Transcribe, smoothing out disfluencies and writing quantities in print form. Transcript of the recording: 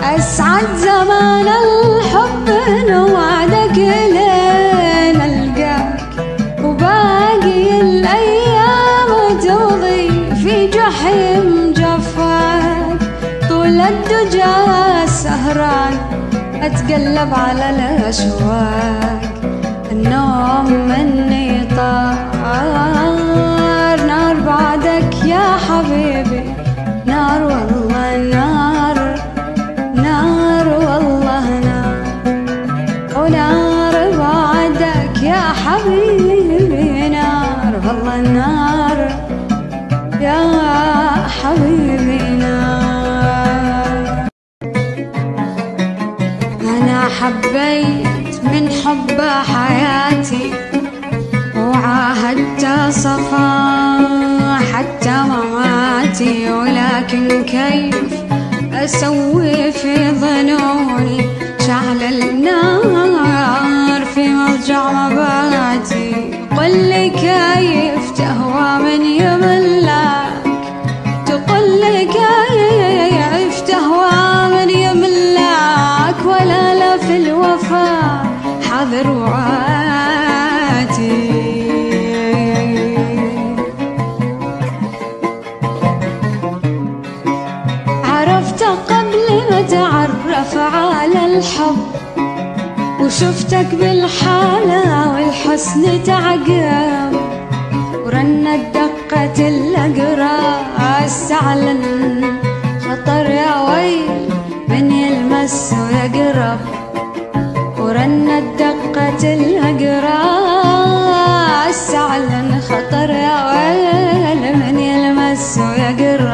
أسعد زمان الحب نوعدك لين ألقاك، وباقي الأيام تمضي في جحيم جفاك. طول الدجى سهران أتقلب على الأشواق، النوم مني طار. نار بعدك يا حبيبي، نار والله نار، نار والله نار، ونار بعدك يا حبيبي، نار والله نار يا حبيبي نار. أنا حبيت من حب حياتي، وعاهدت صفا حتى مماتي، ولكن كيف أسوي في ظنوني شعل النار في مضجع مباتي. قل لي كيف تهوى من يملاك، تقول لي كيف تهوى من يملاك، ولا لا في الوفاء حذر وعاتي. عرفت قبل ما تعرف على الحب، وشفتك بالحالة والحسن تعقب، ورنت دقة الأقراص تعلن خطر يا ويل من يلمس ويقرب، ورنت دقة الأقراص تعلن خطر يا ويل من يلمس ويقرب.